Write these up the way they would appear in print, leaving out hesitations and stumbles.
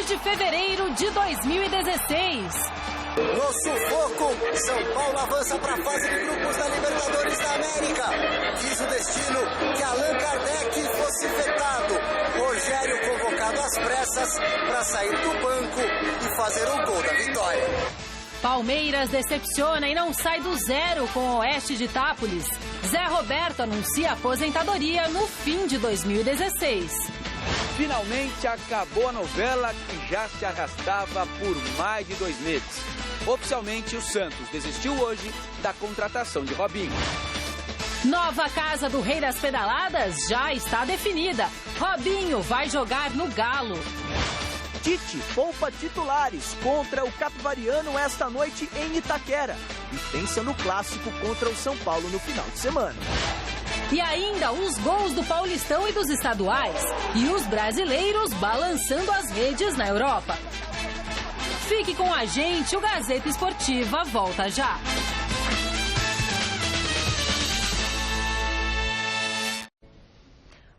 2 de fevereiro de 2016. No sufoco, São Paulo avança para a fase de grupos da Libertadores da América. Quis o destino que Allan Kardec fosse vetado. Rogério convocado às pressas para sair do banco e fazer o gol da vitória. Palmeiras decepciona e não sai do zero com o Oeste de Itápolis. Zé Roberto anuncia aposentadoria no fim de 2016. Finalmente acabou a novela que já se arrastava por mais de 2 meses. Oficialmente, o Santos desistiu hoje da contratação de Robinho. Nova casa do Rei das Pedaladas já está definida. Robinho vai jogar no Galo. Tite poupa titulares contra o Capivariano esta noite em Itaquera e pensa no clássico contra o São Paulo no final de semana. E ainda os gols do Paulistão e dos estaduais. E os brasileiros balançando as redes na Europa. Fique com a gente, o Gazeta Esportiva volta já.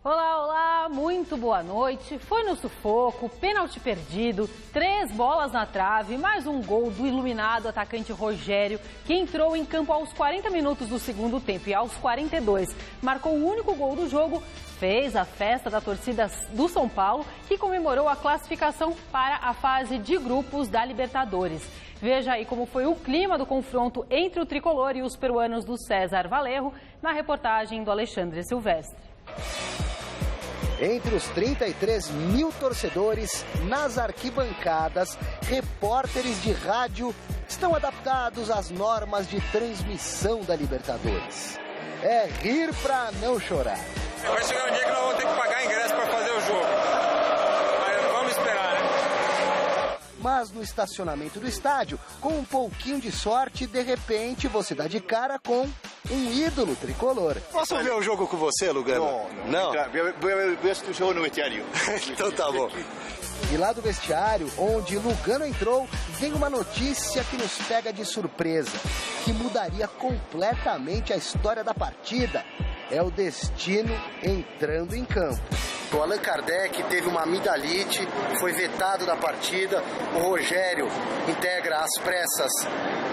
Olá, olá, muito boa noite. Foi no sufoco, pênalti perdido, 3 bolas na trave, mais um gol do iluminado atacante Rogério, que entrou em campo aos 40 minutos do segundo tempo e aos 42 marcou o único gol do jogo, fez a festa da torcida do São Paulo, que comemorou a classificação para a fase de grupos da Libertadores. Veja aí como foi o clima do confronto entre o tricolor e os peruanos do César Valerro, na reportagem do Alexandre Silvestre. Entre os 33 mil torcedores, nas arquibancadas, repórteres de rádio estão adaptados às normas de transmissão da Libertadores. É rir pra não chorar. Vai chegar um dia que nós vamos ter que pagar ingresso para fazer o jogo. Mas vamos esperar, né? Mas no estacionamento do estádio, com um pouquinho de sorte, de repente você dá de cara com um ídolo tricolor. Posso ver o jogo com você, Lugano? Não. Eu assisto o jogo no vestiário. Então tá bom. E lá do vestiário, onde Lugano entrou, vem uma notícia que nos pega de surpresa, que mudaria completamente a história da partida. É o destino entrando em campo. O Allan Kardec teve uma amidalite, foi vetado da partida. O Rogério integra às pressas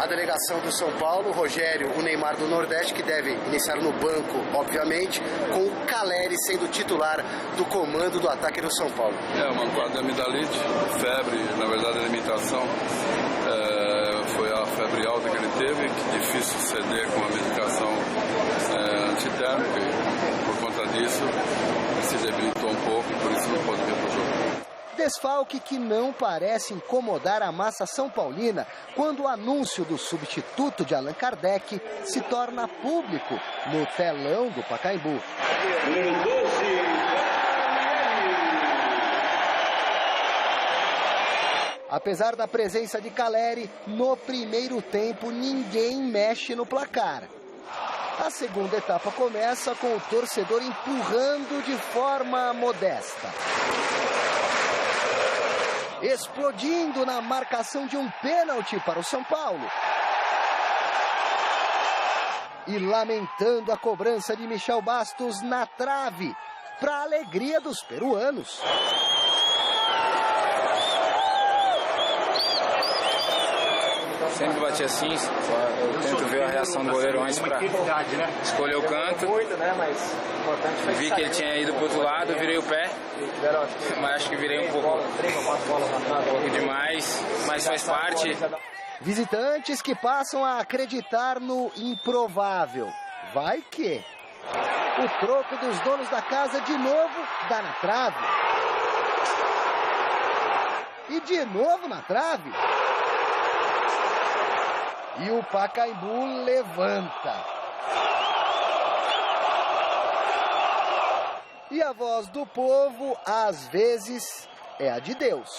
a delegação do São Paulo. O Rogério, o Neymar do Nordeste, que deve iniciar no banco, obviamente, com o Caleri sendo titular do comando do ataque do São Paulo. É uma quadra de amidalite, febre, na verdade a limitação. Foi a febre alta que ele teve, que difícil ceder com a medicação antitérmica, e por conta disso se debilitou um pouco e por isso não pode vir para o jogo. Desfalque que não parece incomodar a massa são paulina quando o anúncio do substituto de Allan Kardec se torna público no telão do Pacaembu. Apesar da presença de Caleri, no primeiro tempo ninguém mexe no placar. A segunda etapa começa com o torcedor empurrando de forma modesta. Explodindo na marcação de um pênalti para o São Paulo. E lamentando a cobrança de Michel Bastos na trave, para a alegria dos peruanos. Sempre bati assim, eu tento ver a reação do goleiro antes para escolher o canto. Vi que ele tinha ido para o outro lado, virei o pé, mas acho que virei um pouco demais, mas faz parte. Visitantes que passam a acreditar no improvável. Vai que o troco dos donos da casa de novo dá na trave. E de novo na trave. E o Pacaembu levanta. E a voz do povo, às vezes, é a de Deus.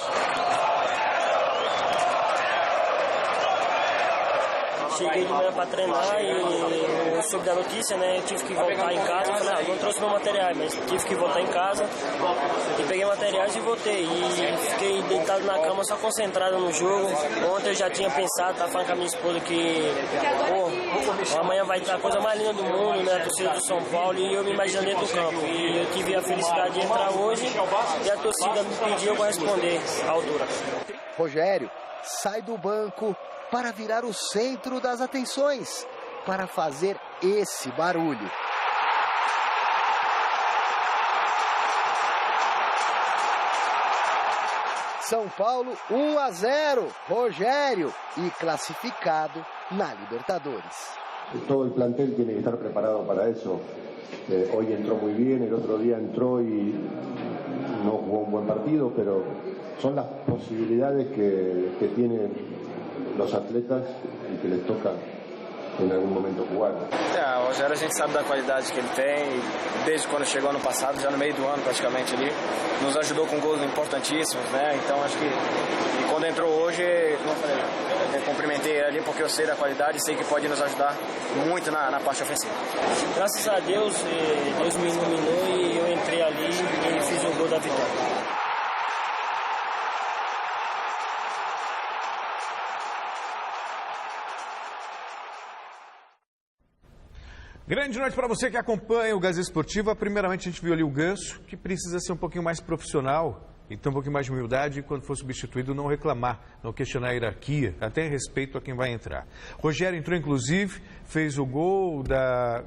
cheguei de manhã para treinar e eu soube da notícia, né? Eu tive que voltar em casa. Eu falei, não trouxe meu material, mas tive que voltar em casa. E peguei materiais e voltei. E fiquei deitado na cama, só concentrado no jogo. Ontem eu já tinha pensado, tava falando com a minha esposa que amanhã vai estar a coisa mais linda do mundo, né? A torcida do São Paulo, e eu me imaginei dentro do campo. E eu tive a felicidade de entrar hoje e a torcida me pediu, eu vou responder à altura. Rogério sai do banco para virar o centro das atenções, para fazer esse barulho. São Paulo 1-0, Rogério, e classificado na Libertadores. Todo el plantel tiene que estar preparado para eso. Hoy entró muy bien, el otro día entró y no jugó un buen partido, pero son las posibilidades que tienen los atletas y que les toca em algum momento jugar. O Rogério, a gente sabe da qualidade que ele tem, desde quando chegou ano passado, já no meio do ano praticamente ali, nos ajudou com gols importantíssimos, né? Então acho que quando entrou hoje, como eu falei, eu cumprimentei ele ali porque eu sei da qualidade e sei que pode nos ajudar muito na parte ofensiva. Graças a Deus, Deus me iluminou e eu entrei ali e fiz o gol da vitória. Grande noite para você que acompanha o Gazeta Esportiva. Primeiramente, a gente viu ali o Ganso, que precisa ser um pouquinho mais profissional e ter um pouquinho mais de humildade e, quando for substituído, não reclamar, não questionar a hierarquia, até em respeito a quem vai entrar. Rogério entrou, inclusive, fez o gol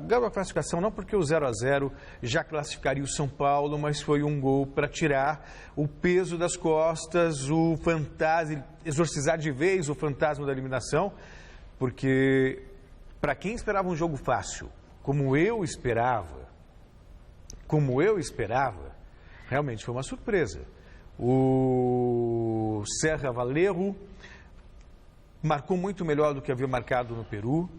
ganhou a classificação, não porque o 0-0 já classificaria o São Paulo, mas foi um gol para tirar o peso das costas, o fantasma, exorcizar de vez o fantasma da eliminação, porque para quem esperava um jogo fácil, como eu esperava, realmente foi uma surpresa. O Serra Valerro marcou muito melhor do que havia marcado no Peru,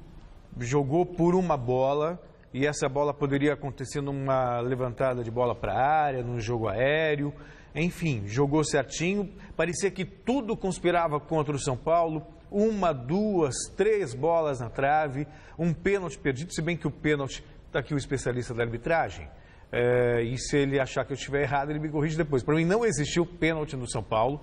jogou por uma bola, e essa bola poderia acontecer numa levantada de bola para a área, num jogo aéreo, enfim, jogou certinho, parecia que tudo conspirava contra o São Paulo. 1, 2, 3 bolas na trave, um pênalti perdido, se bem que o pênalti, está aqui o especialista da arbitragem, e se ele achar que eu estiver errado, ele me corrige depois. Para mim não existiu pênalti no São Paulo,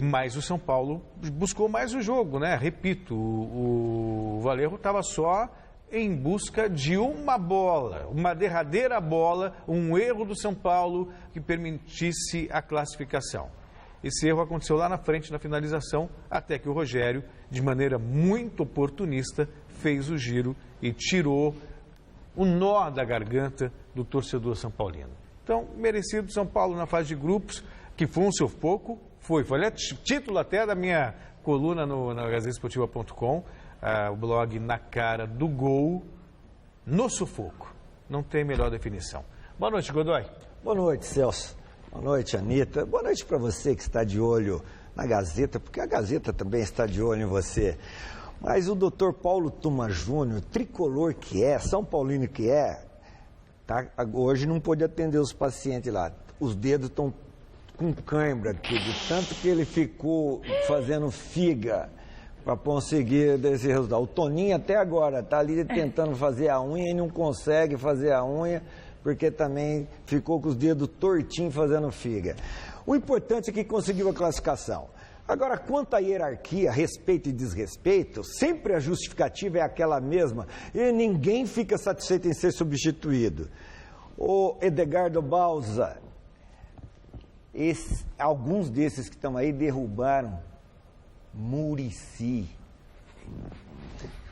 mas o São Paulo buscou mais o jogo, né? Repito, o Valerro estava só em busca de uma bola, uma derradeira bola, um erro do São Paulo que permitisse a classificação. Esse erro aconteceu lá na frente, na finalização, até que o Rogério, de maneira muito oportunista, fez o giro e tirou o nó da garganta do torcedor são paulino. Então, merecido São Paulo na fase de grupos, que foi um sufoco, foi título até da minha coluna na gazetesportiva.com, o blog Na Cara do Gol, no sufoco. Não tem melhor definição. Boa noite, Godoy. Boa noite, Celso. Boa noite, Anitta. Boa noite para você que está de olho na Gazeta, porque a Gazeta também está de olho em você. Mas o doutor Paulo Tuma Júnior, tricolor que é, São Paulino que é, tá, hoje não pôde atender os pacientes lá. Os dedos estão com cãibra aqui, de tanto que ele ficou fazendo figa para conseguir esse resultado. O Toninho até agora está ali tentando fazer a unha e não consegue fazer a unha, porque também ficou com os dedos tortinhos fazendo figa. O importante é que conseguiu a classificação. Agora, quanto à hierarquia, respeito e desrespeito, sempre a justificativa é aquela mesma e ninguém fica satisfeito em ser substituído. O Edgardo Balza, alguns desses que estão aí derrubaram Muricy.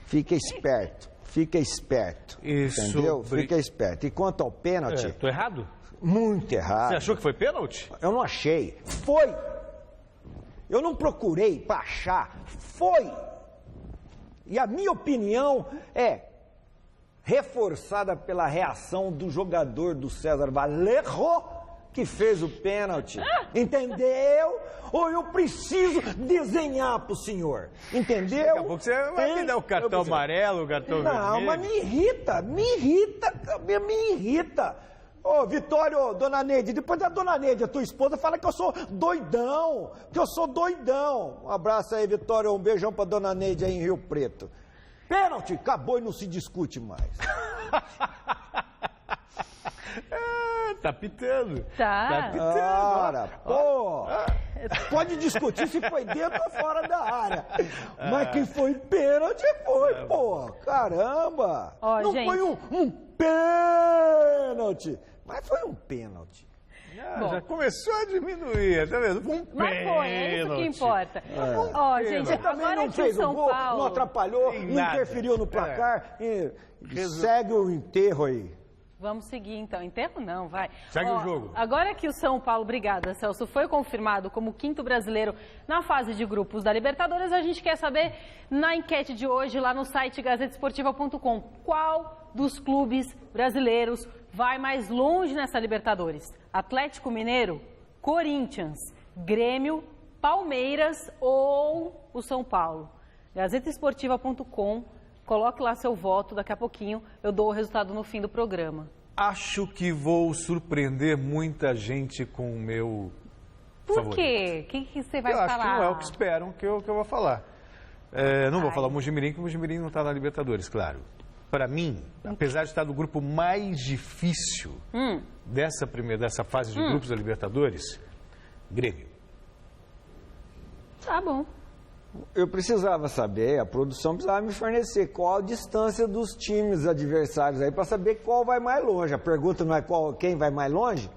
Fica esperto. Fica esperto, entendeu? Fica esperto. E quanto ao pênalti... Estou errado? Muito errado. Você achou que foi pênalti? Eu não achei. Foi! Eu não procurei para achar. Foi! E a minha opinião é reforçada pela reação do jogador do César Valerro, que fez o pênalti. Entendeu? Ou eu preciso desenhar pro senhor. Entendeu? Daqui a pouco você vai me dar o cartão amarelo, o cartão vermelho. Não, mas me irrita. Ô, Vitório, dona Neide, depois da dona Neide, a tua esposa, fala que eu sou doidão, Um abraço aí, Vitório, um beijão pra dona Neide aí em Rio Preto. Pênalti, acabou e não se discute mais. Tá pitando. Tá pitando. Ora, pô, pode discutir se foi dentro ou fora da área. Mas que foi pênalti, pô. Caramba. Ó, não gente. foi um pênalti, mas foi um pênalti. Já começou a diminuir, tá vendo? Um Mas foi, é isso que importa. Ó, gente, Você também agora não que fez o São gol, Paulo... não atrapalhou, Tem não nada. interferiu no placar. Segue o enterro aí. Vamos seguir, então. Enterro não, vai. Segue o jogo. Agora que o São Paulo, obrigada, Celso, foi confirmado como o 5º brasileiro na fase de grupos da Libertadores, a gente quer saber, na enquete de hoje, lá no site gazetesportiva.com, qual dos clubes brasileiros vai mais longe nessa Libertadores? Atlético Mineiro, Corinthians, Grêmio, Palmeiras ou o São Paulo? Gazetesportiva.com. Coloque lá seu voto, daqui a pouquinho eu dou o resultado no fim do programa. Acho que vou surpreender muita gente com o meu favorito. Por quê? O que você vai eu falar? acho que não é o que esperam que eu vou falar. Não vou falar o Mojimirim, que o Mojimirim não está na Libertadores, claro. Para mim, apesar de estar no grupo mais difícil dessa fase de grupos da Libertadores, Grêmio. Tá bom. Eu precisava saber, a produção precisava me fornecer qual a distância dos times adversários aí para saber qual vai mais longe. A pergunta não é quem vai mais longe?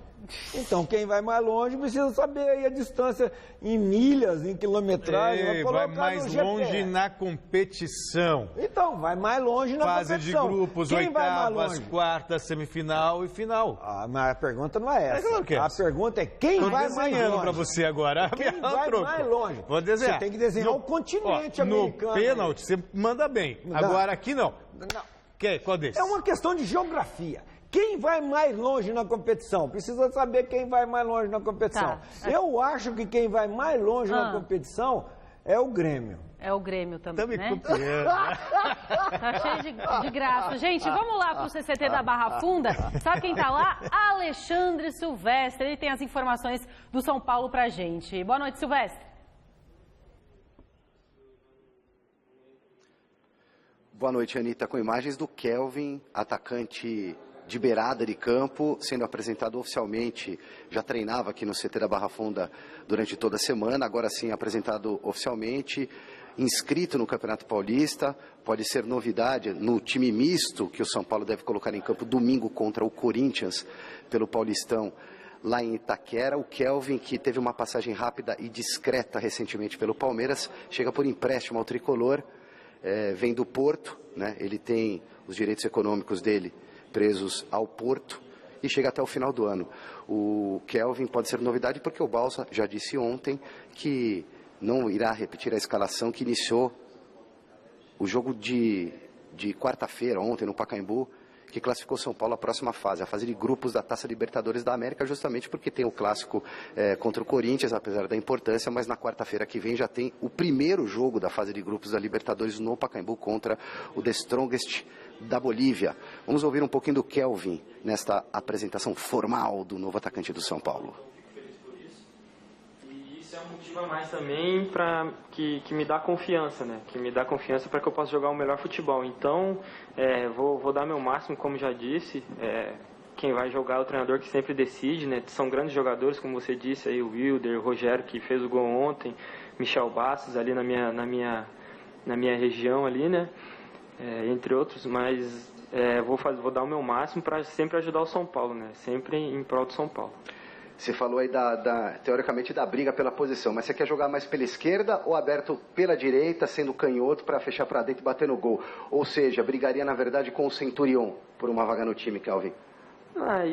Então, quem vai mais longe precisa saber aí a distância em milhas, em quilometragem. Vai mais longe na competição. Então, vai mais longe na fase competição. De grupos, quem oitavas, quartas, semifinal e final. Mas a pergunta não é essa. Claro que é a pergunta é quem vai mais longe. Para você agora. Quem vai mais longe. Vou desenhar. Você tem que desenhar o continente americano. No pênalti, você manda bem. Não. Agora aqui não. Qual desses? É uma questão de geografia. Quem vai mais longe na competição? Precisa saber quem vai mais longe na competição. Tá. Eu acho que quem vai mais longe na competição é o Grêmio. É o Grêmio também, tá né? Tá cheio de graça. Gente, vamos lá pro CCT da Barra Funda. Sabe quem tá lá? Alexandre Silvestre. Ele tem as informações do São Paulo pra gente. Boa noite, Silvestre. Boa noite, Anitta. Com imagens do Kelvin, atacante de beirada de campo, sendo apresentado oficialmente. Já treinava aqui no CT da Barra Funda durante toda a semana, agora sim apresentado oficialmente, inscrito no Campeonato Paulista. Pode ser novidade no time misto que o São Paulo deve colocar em campo domingo contra o Corinthians pelo Paulistão lá em Itaquera. O Kelvin, que teve uma passagem rápida e discreta recentemente pelo Palmeiras, chega por empréstimo ao tricolor, vem do Porto, né? Ele tem os direitos econômicos dele presos ao Porto e chega até o final do ano. O Kelvin pode ser novidade porque o Balsa já disse ontem que não irá repetir a escalação que iniciou o jogo de quarta-feira, ontem no Pacaembu, que classificou São Paulo à próxima fase, a fase de grupos da Taça Libertadores da América, justamente porque tem o clássico contra o Corinthians, apesar da importância, mas na quarta-feira que vem já tem o primeiro jogo da fase de grupos da Libertadores no Pacaembu contra o The Strongest da Bolívia. Vamos ouvir um pouquinho do Kelvin nesta apresentação formal do novo atacante do São Paulo. E isso é um motivo a mais também para que me dá confiança, né? Que me dá confiança para que eu possa jogar o melhor futebol. Então, vou dar meu máximo, como já disse. Quem vai jogar é o treinador que sempre decide, né? São grandes jogadores, como você disse aí, o Wilder, o Rogério, que fez o gol ontem, Michel Bastos ali na minha região ali, né? Entre outros, mas vou dar o meu máximo para sempre ajudar o São Paulo, né? Sempre em prol do São Paulo. Você falou aí teoricamente da briga pela posição, mas você quer jogar mais pela esquerda ou aberto pela direita, sendo canhoto para fechar para dentro e bater no gol? Ou seja, brigaria na verdade com o Centurion por uma vaga no time, Kelvin?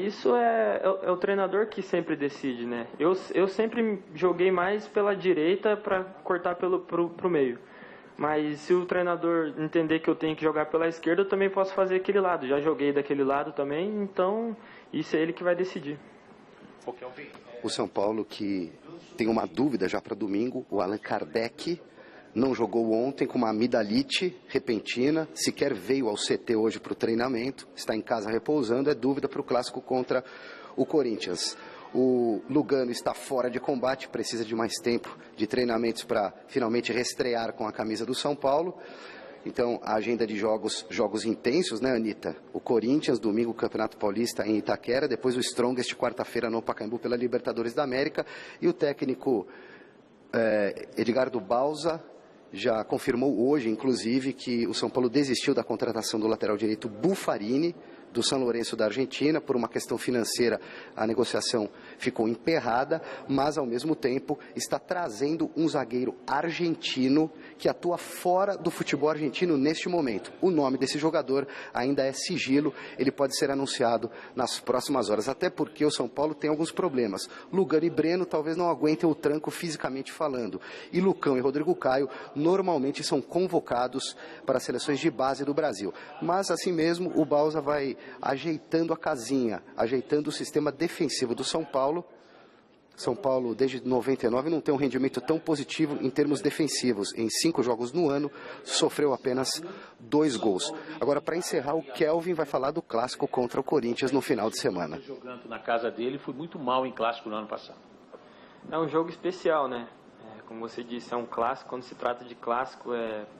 Isso é o treinador que sempre decide, né? Eu sempre joguei mais pela direita para cortar pro meio. Mas se o treinador entender que eu tenho que jogar pela esquerda, eu também posso fazer aquele lado. Já joguei daquele lado também, então isso é ele que vai decidir. O São Paulo que tem uma dúvida já para domingo, o Allan Kardec não jogou ontem com uma amidalite repentina, sequer veio ao CT hoje para o treinamento, está em casa repousando, é dúvida para o clássico contra o Corinthians. O Lugano está fora de combate, precisa de mais tempo de treinamentos para finalmente reestrear com a camisa do São Paulo. Então, a agenda de jogos intensos, né, Anitta? O Corinthians, domingo, o Campeonato Paulista em Itaquera, depois o Strongest, quarta-feira, no Pacaembu, pela Libertadores da América. E o técnico Edgardo Bausa já confirmou hoje, inclusive, que o São Paulo desistiu da contratação do lateral direito Buffarini, do São Lourenço da Argentina. Por uma questão financeira, a negociação ficou emperrada, mas ao mesmo tempo está trazendo um zagueiro argentino que atua fora do futebol argentino neste momento. O nome desse jogador ainda é sigilo, ele pode ser anunciado nas próximas horas, até porque o São Paulo tem alguns problemas. Lugano e Breno talvez não aguentem o tranco fisicamente falando, e Lucão e Rodrigo Caio normalmente são convocados para as seleções de base do Brasil. Mas assim mesmo o Bausa vai ajeitando a casinha, ajeitando o sistema defensivo do São Paulo. São Paulo, desde 99, não tem um rendimento tão positivo em termos defensivos. Em 5 jogos no ano, sofreu apenas 2 gols. Agora, para encerrar, o Kelvin vai falar do clássico contra o Corinthians no final de semana. Jogando na casa dele, foi muito mal em clássico no ano passado. É um jogo especial, né? Como você disse, é um clássico. Quando se trata de clássico,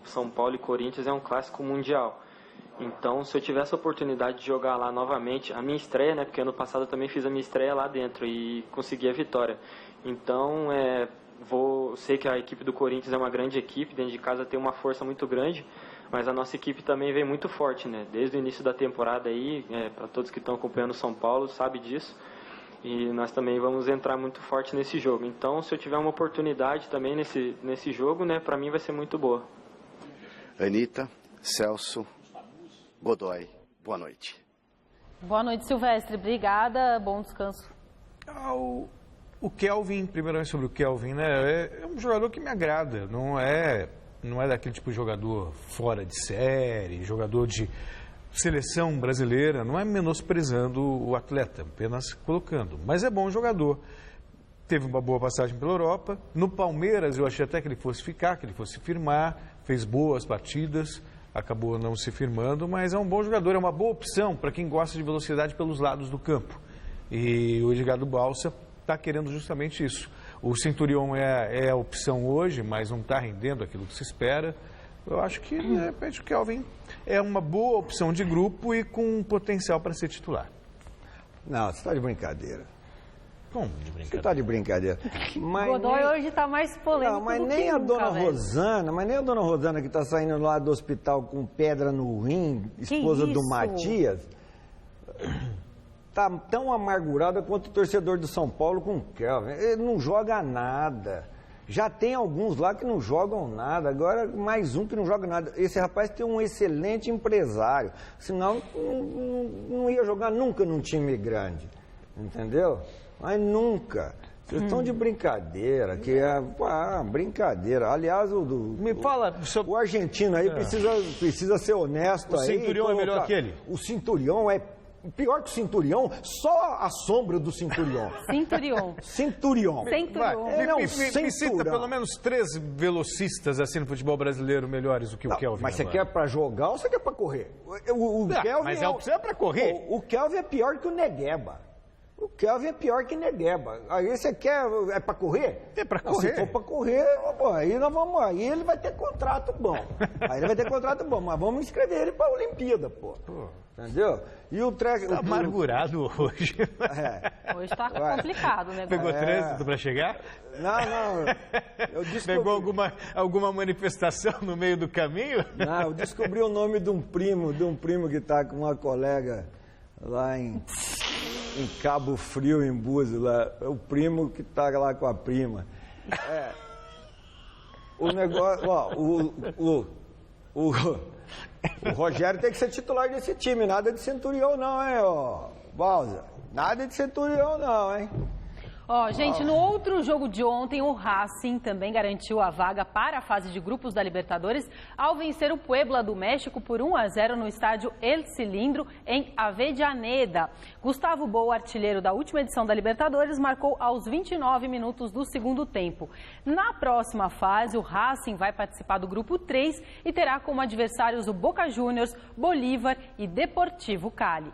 São Paulo e Corinthians é um clássico mundial. Então, se eu tivesse a oportunidade de jogar lá novamente, a minha estreia, né, porque ano passado eu também fiz a minha estreia lá dentro e consegui a vitória. Então, sei que a equipe do Corinthians é uma grande equipe, dentro de casa tem uma força muito grande, mas a nossa equipe também vem muito forte, né? Desde o início da temporada aí, para todos que estão acompanhando o São Paulo, sabe disso. E nós também vamos entrar muito forte nesse jogo. Então, se eu tiver uma oportunidade também nesse jogo, né, para mim vai ser muito boa. Anitta, Celso, Godoy, boa noite. Boa noite, Silvestre. Obrigada, bom descanso. O Kelvin, primeiramente sobre o Kelvin, né? É um jogador que me agrada, não é daquele tipo de jogador fora de série, jogador de seleção brasileira, não é menosprezando o atleta, apenas colocando. Mas é bom jogador. Teve uma boa passagem pela Europa. No Palmeiras, eu achei até que ele fosse ficar, que ele fosse firmar, fez boas partidas. Acabou não se firmando, mas é um bom jogador, é uma boa opção para quem gosta de velocidade pelos lados do campo. E o Edgardo Bausa está querendo justamente isso. O Centurion é a opção hoje, mas não está rendendo aquilo que se espera. Eu acho que, de repente, o Kelvin é uma boa opção de grupo e com potencial para ser titular. Não, você está de brincadeira. Como de brincadeira? Você está de brincadeira. Mas Godoy hoje está mais polêmico. Não, mas do nem que a nunca, dona velho. Rosana, que está saindo lá do hospital com pedra no rim, esposa do Matias, está tão amargurada quanto o torcedor do São Paulo com o Kelvin. Ele não joga nada. Já tem alguns lá que não jogam nada, agora mais um que não joga nada. Esse rapaz tem um excelente empresário, senão não ia jogar nunca num time grande, entendeu? Mas nunca. Vocês estão de brincadeira, que é brincadeira. Aliás, me fala sobre... o argentino aí precisa ser honesto. O Centurião é melhor que ele? O Centurião é pior que o Centurião, só a sombra do Centurião. Centurião. Ele é um me cita pelo menos 3 velocistas assim no futebol brasileiro melhores do que o Kelvin. Mas você quer pra jogar ou você quer pra correr? O Kelvin mas a opção é pra correr. O Kelvin é pior que o Negueba. O Kelvin é pior que Negueba. Aí você quer, é pra correr? É pra correr. Se for pra correr, aí ele vai ter contrato bom. Mas vamos inscrever ele pra Olimpíada, pô. Entendeu? E o treco... Tá amargurado hoje. Hoje tá complicado, né? Pegou trânsito pra chegar? Não. Pegou alguma manifestação no meio do caminho? Não, eu descobri o nome de um primo que tá com uma colega lá em Cabo Frio, em Búzios, lá. É o primo que tá lá com a prima. O negócio... O Rogério tem que ser titular desse time, nada de Centurião não, hein, Bausa? Nada de Centurião não, hein? Gente, no outro jogo de ontem, o Racing também garantiu a vaga para a fase de grupos da Libertadores ao vencer o Puebla do México por 1-0 no estádio El Cilindro, em Avellaneda. Gustavo Bou, artilheiro da última edição da Libertadores, marcou aos 29 minutos do segundo tempo. Na próxima fase, o Racing vai participar do grupo 3 e terá como adversários o Boca Juniors, Bolívar e Deportivo Cali.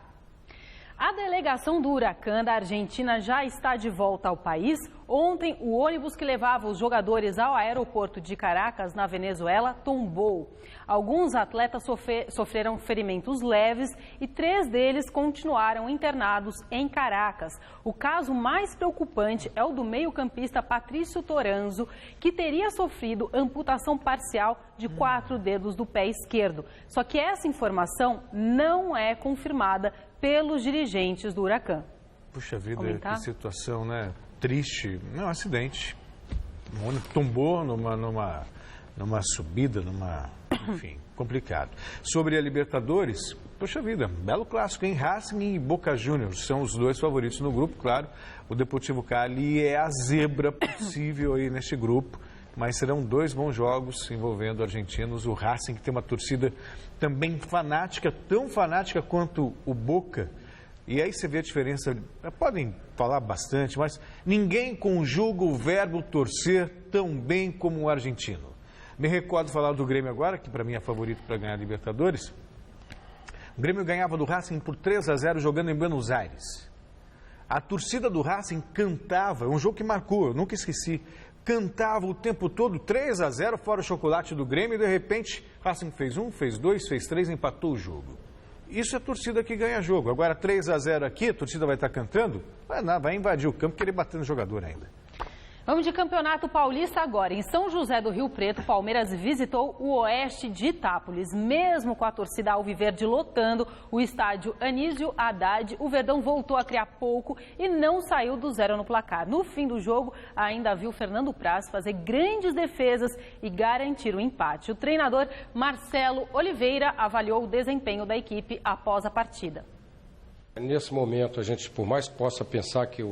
A delegação do Huracan da Argentina já está de volta ao país. Ontem, o ônibus que levava os jogadores ao aeroporto de Caracas, na Venezuela, tombou. Alguns atletas sofreram ferimentos leves e 3 deles continuaram internados em Caracas. O caso mais preocupante é o do meio-campista Patrício Toranzo, que teria sofrido amputação parcial de 4 dedos do pé esquerdo. Só que essa informação não é confirmada pelos dirigentes do Huracan. Puxa vida, que situação, né? Triste. Não, acidente. O ônibus tombou numa subida, enfim, complicado. Sobre a Libertadores, poxa vida, belo clássico, hein? Racing e Boca Juniors são os 2 favoritos no grupo, claro. O Deportivo Cali é a zebra possível aí neste grupo. Mas serão 2 bons jogos envolvendo argentinos. O Racing, que tem uma torcida também fanática, tão fanática quanto o Boca. E aí você vê a diferença. Podem falar bastante, mas ninguém conjuga o verbo torcer tão bem como o argentino. Me recordo falar do Grêmio agora, que para mim é favorito para ganhar a Libertadores. O Grêmio ganhava do Racing por 3-0 jogando em Buenos Aires. A torcida do Racing cantava, um jogo que marcou, eu nunca esqueci. Cantava o tempo todo 3-0 fora o chocolate do Grêmio e de repente Racing fez 1, fez 2, fez 3 e empatou o jogo. Isso é a torcida que ganha jogo. Agora 3-0 aqui, a torcida vai estar cantando, vai invadir o campo, querer bater no jogador ainda. Vamos de Campeonato Paulista agora. Em São José do Rio Preto, o Palmeiras visitou o Oeste de Itápolis. Mesmo com a torcida alviverde lotando o estádio Anísio Haddad, o Verdão voltou a criar pouco e não saiu do 0 no placar. No fim do jogo, ainda viu Fernando Praz fazer grandes defesas e garantir o empate. O treinador Marcelo Oliveira avaliou o desempenho da equipe após a partida. Nesse momento, a gente, por mais que possa pensar que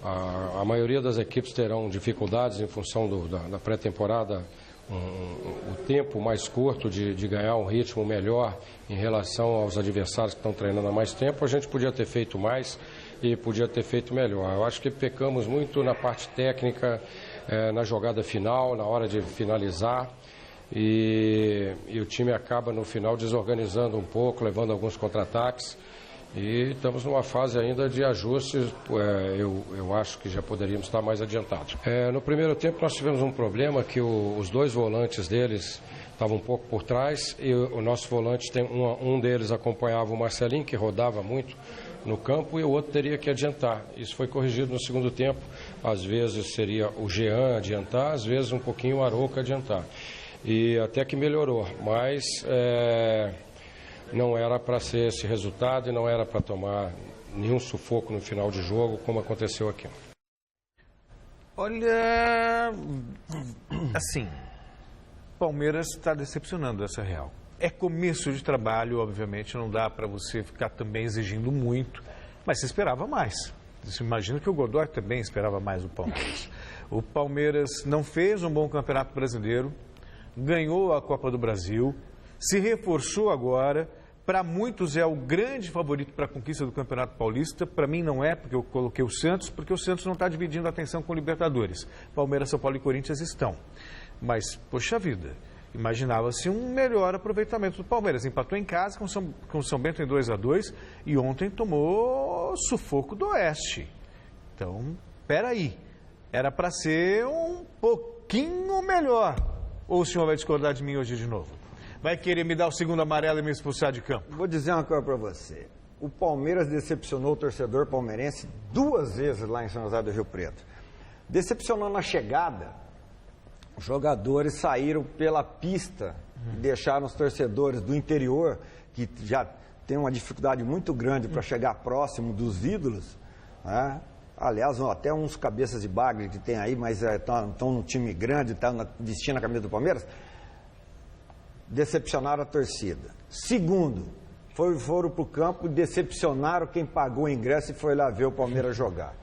a maioria das equipes terão dificuldades em função da pré-temporada, o tempo mais curto de ganhar um ritmo melhor em relação aos adversários que estão treinando há mais tempo. A gente podia ter feito mais e podia ter feito melhor. Eu acho que pecamos muito na parte técnica, na jogada final, na hora de finalizar. E o time acaba no final desorganizando um pouco, levando alguns contra-ataques. E estamos numa fase ainda de ajustes, eu acho que já poderíamos estar mais adiantados. No primeiro tempo nós tivemos um problema que os 2 volantes deles estavam um pouco por trás e o nosso volante, um deles acompanhava o Marcelinho, que rodava muito no campo, e o outro teria que adiantar. Isso foi corrigido no segundo tempo, às vezes seria o Jean adiantar, às vezes um pouquinho o Arouca adiantar. E até que melhorou, mas não era para ser esse resultado e não era para tomar nenhum sufoco no final de jogo, como aconteceu aqui. Olha, assim, Palmeiras está decepcionando, essa é real. É começo de trabalho, obviamente, não dá para você ficar também exigindo muito, mas se esperava mais. Você imagina que o Godoy também esperava mais do Palmeiras. O Palmeiras não fez um bom campeonato brasileiro, ganhou a Copa do Brasil, se reforçou agora. Para muitos é o grande favorito para a conquista do Campeonato Paulista. Para mim não é, porque eu coloquei o Santos, porque o Santos não está dividindo a atenção com o Libertadores. Palmeiras, São Paulo e Corinthians estão. Mas, poxa vida, imaginava-se um melhor aproveitamento do Palmeiras. Empatou em casa com o São Bento em 2-2 e ontem tomou sufoco do Oeste. Então, peraí, era para ser um pouquinho melhor. Ou o senhor vai discordar de mim hoje de novo? Vai querer me dar o segundo amarelo e me expulsar de campo? Vou dizer uma coisa para você. O Palmeiras decepcionou o torcedor palmeirense 2 vezes lá em São José do Rio Preto. Decepcionou na chegada. Os jogadores saíram pela pista e deixaram os torcedores do interior, que já tem uma dificuldade muito grande para chegar próximo dos ídolos, né? Aliás, até uns cabeças de bagre que tem aí, mas estão num time grande, estão vestindo a camisa do Palmeiras, decepcionaram a torcida. Segundo, foram para o campo e decepcionaram quem pagou o ingresso e foi lá ver o Palmeiras jogar.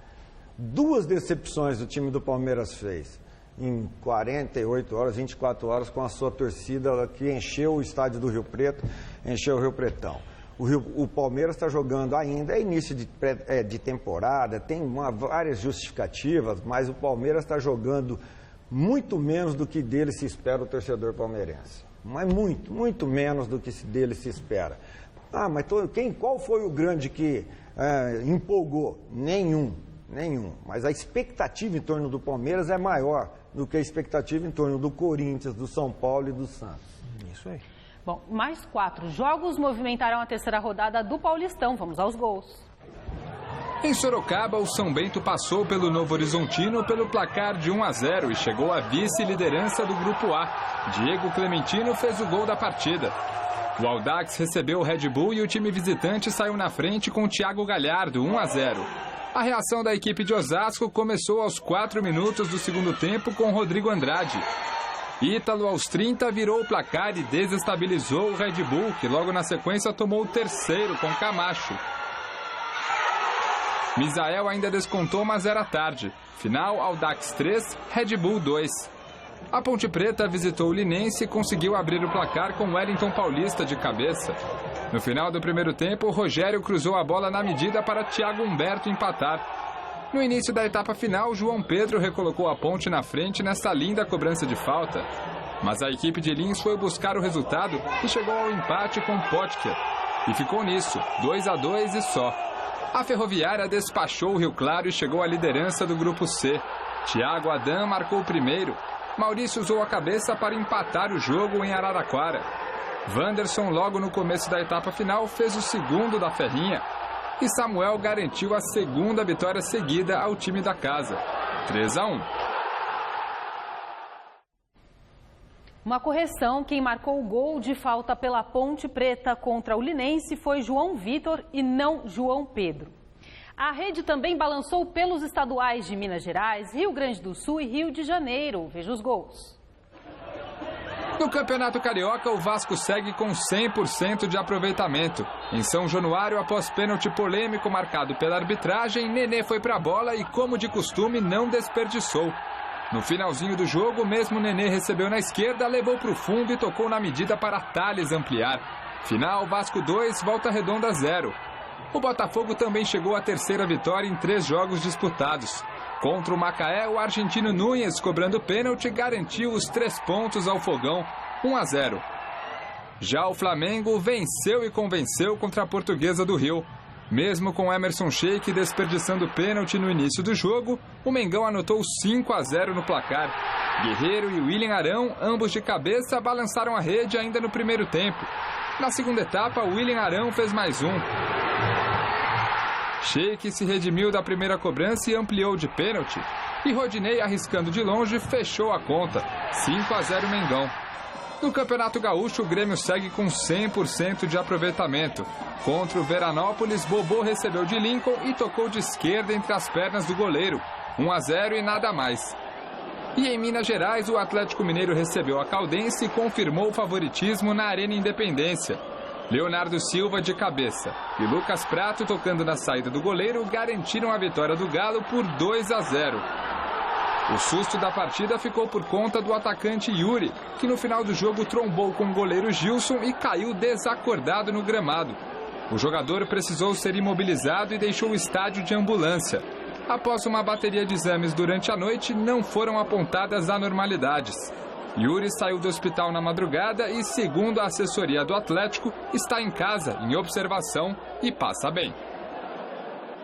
2 decepções o time do Palmeiras fez em 48 horas, 24 horas, com a sua torcida que encheu o estádio do Rio Preto, encheu o Rio Pretão. O Palmeiras está jogando ainda, é início de temporada, tem várias justificativas, mas o Palmeiras está jogando muito menos do que dele se espera o torcedor palmeirense. Mas muito menos do que dele se espera. Mas qual foi o grande que empolgou? Nenhum. Mas a expectativa em torno do Palmeiras é maior do que a expectativa em torno do Corinthians, do São Paulo e do Santos. Isso aí. Bom, mais 4 jogos movimentaram a terceira rodada do Paulistão. Vamos aos gols. Em Sorocaba, o São Bento passou pelo Novo Horizontino pelo placar de 1-0 e chegou à vice-liderança do Grupo A. Diego Clementino fez o gol da partida. O Audax recebeu o Red Bull e o time visitante saiu na frente com o Thiago Galhardo, 1-0. A reação da equipe de Osasco começou aos 4 minutos do segundo tempo com Rodrigo Andrade. Ítalo, aos 30, virou o placar e desestabilizou o Red Bull, que logo na sequência tomou o terceiro com Camacho. Misael ainda descontou, mas era tarde. Final, Audax 3, Red Bull 2. A Ponte Preta visitou o Linense e conseguiu abrir o placar com Wellington Paulista de cabeça. No final do primeiro tempo, Rogério cruzou a bola na medida para Thiago Humberto empatar. No início da etapa final, João Pedro recolocou a Ponte na frente nessa linda cobrança de falta. Mas a equipe de Lins foi buscar o resultado e chegou ao empate com Potker. E ficou nisso, 2-2 e só. A Ferroviária despachou o Rio Claro e chegou à liderança do Grupo C. Thiago Adam marcou o primeiro. Maurício usou a cabeça para empatar o jogo em Araraquara. Wanderson, logo no começo da etapa final, fez o segundo da Ferrinha. E Samuel garantiu a segunda vitória seguida ao time da casa, 3-1. Uma correção, quem marcou o gol de falta pela Ponte Preta contra o Linense foi João Vitor e não João Pedro. A rede também balançou pelos estaduais de Minas Gerais, Rio Grande do Sul e Rio de Janeiro. Veja os gols. No Campeonato Carioca, o Vasco segue com 100% de aproveitamento. Em São Januário, após pênalti polêmico marcado pela arbitragem, Nenê foi para a bola e, como de costume, não desperdiçou. No finalzinho do jogo, mesmo Nenê recebeu na esquerda, levou para o fundo e tocou na medida para Thales ampliar. Final, Vasco 2, Volta Redonda 0. O Botafogo também chegou à terceira vitória em 3 jogos disputados. Contra o Macaé, o argentino Núñez, cobrando pênalti, garantiu os 3 pontos ao Fogão, 1-0. Já o Flamengo venceu e convenceu contra a Portuguesa do Rio. Mesmo com Emerson Sheik desperdiçando pênalti no início do jogo, o Mengão anotou 5-0 no placar. Guerreiro e William Arão, ambos de cabeça, balançaram a rede ainda no primeiro tempo. Na segunda etapa, William Arão fez mais um. Sheik se redimiu da primeira cobrança e ampliou de pênalti. E Rodinei, arriscando de longe, fechou a conta. 5-0 Mengão. No Campeonato Gaúcho, o Grêmio segue com 100% de aproveitamento. Contra o Veranópolis, Bobô recebeu de Lincoln e tocou de esquerda entre as pernas do goleiro. 1-0 e nada mais. E em Minas Gerais, o Atlético Mineiro recebeu a Caldense e confirmou o favoritismo na Arena Independência. Leonardo Silva de cabeça e Lucas Prato, tocando na saída do goleiro, garantiram a vitória do Galo por 2-0. O susto da partida ficou por conta do atacante Yuri, que no final do jogo trombou com o goleiro Gilson e caiu desacordado no gramado. O jogador precisou ser imobilizado e deixou o estádio de ambulância. Após uma bateria de exames durante a noite, não foram apontadas anormalidades. Yuri saiu do hospital na madrugada e, segundo a assessoria do Atlético, está em casa, em observação e passa bem.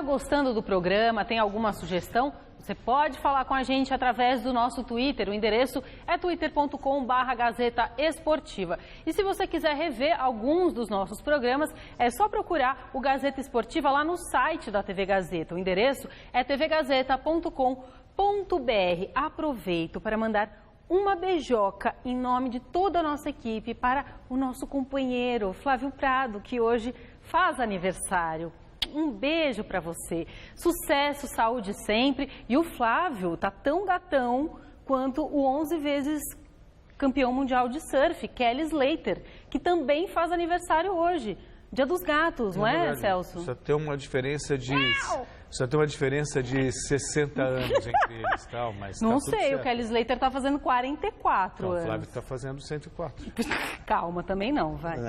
Gostando do programa? Tem alguma sugestão? Você pode falar com a gente através do nosso Twitter. O endereço é twitter.com/Gazeta Esportiva. E se você quiser rever alguns dos nossos programas, é só procurar o Gazeta Esportiva lá no site da TV Gazeta. O endereço é tvgazeta.com.br. Aproveito para mandar uma beijoca em nome de toda a nossa equipe para o nosso companheiro Flávio Prado, que hoje faz aniversário. Um beijo para você. Sucesso, saúde sempre. E o Flávio tá tão gatão quanto o 11 vezes campeão mundial de surf, Kelly Slater, que também faz aniversário hoje. Dia dos Gatos, não é, Celso? Só tem uma diferença de 60 anos entre eles, tal, mas não tá sei, tudo certo. o Kelly Slater tá fazendo 44 anos. O Flávio tá fazendo 104. Calma, também não, vai.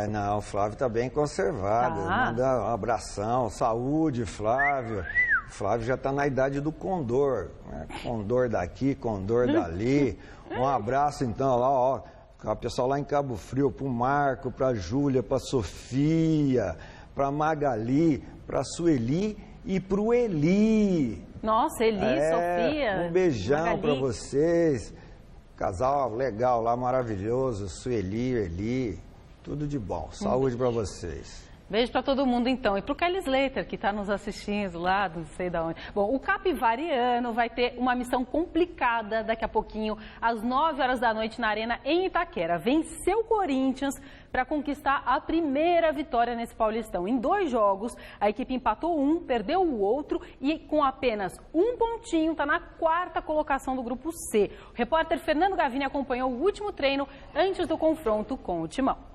Não, o Flávio tá bem conservado. Manda um abração, saúde, Flávio. O Flávio já tá na idade do condor, né? Condor daqui, condor dali. Um abraço então lá, ó, o pessoal lá em Cabo Frio, pro Marco, pra Júlia, pra Sofia, pra Magali, pra Sueli e pro Eli. Nossa, Eli, Sofia. Um beijão Magali. pra vocês. Casal legal lá, maravilhoso. Sueli, Eli, tudo de bom. Saúde pra vocês. Beijo para todo mundo, então. E para o Kelly Slater, que está nos assistindo lá, não sei de onde. Bom, o Capivariano vai ter uma missão complicada daqui a pouquinho, às 9 horas da noite, na Arena, em Itaquera. Venceu o Corinthians para conquistar a primeira vitória nesse Paulistão. Em 2 jogos, a equipe empatou um, perdeu o outro e com apenas 1 pontinho está na 4ª colocação do Grupo C. O repórter Fernando Gavini acompanhou o último treino antes do confronto com o Timão.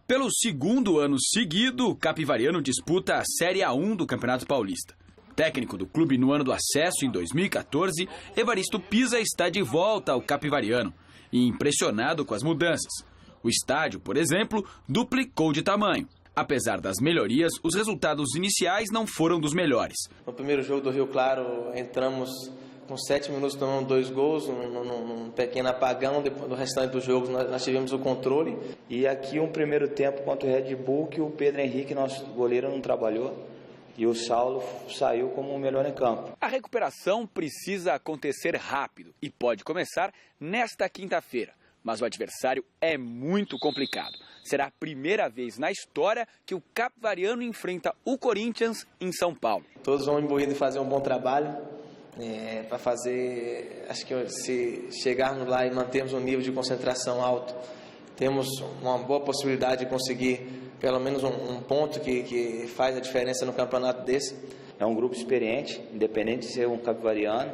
Pelo 2º ano seguido, o Capivariano disputa a Série A1 do Campeonato Paulista. Técnico do clube no ano do acesso, em 2014, Evaristo Pisa está de volta ao Capivariano e impressionado com as mudanças. O estádio, por exemplo, duplicou de tamanho. Apesar das melhorias, os resultados iniciais não foram dos melhores. No primeiro jogo do Rio Claro, entramos com 7 minutos tomando 2 gols, num pequeno apagão. Depois do restante dos jogos nós tivemos o controle. E aqui um primeiro tempo contra o Red Bull que o Pedro Henrique, nosso goleiro, não trabalhou. E o Saulo saiu como o melhor em campo. A recuperação precisa acontecer rápido e pode começar nesta quinta-feira. Mas o adversário é muito complicado. Será a primeira vez na história que o Capivariano enfrenta o Corinthians em São Paulo. Todos vão imbuídos em fazer um bom trabalho. Para fazer, acho que se chegarmos lá e mantermos um nível de concentração alto, temos uma boa possibilidade de conseguir pelo menos um ponto que faz a diferença no campeonato desse. É um grupo experiente, independente de ser um capivariano,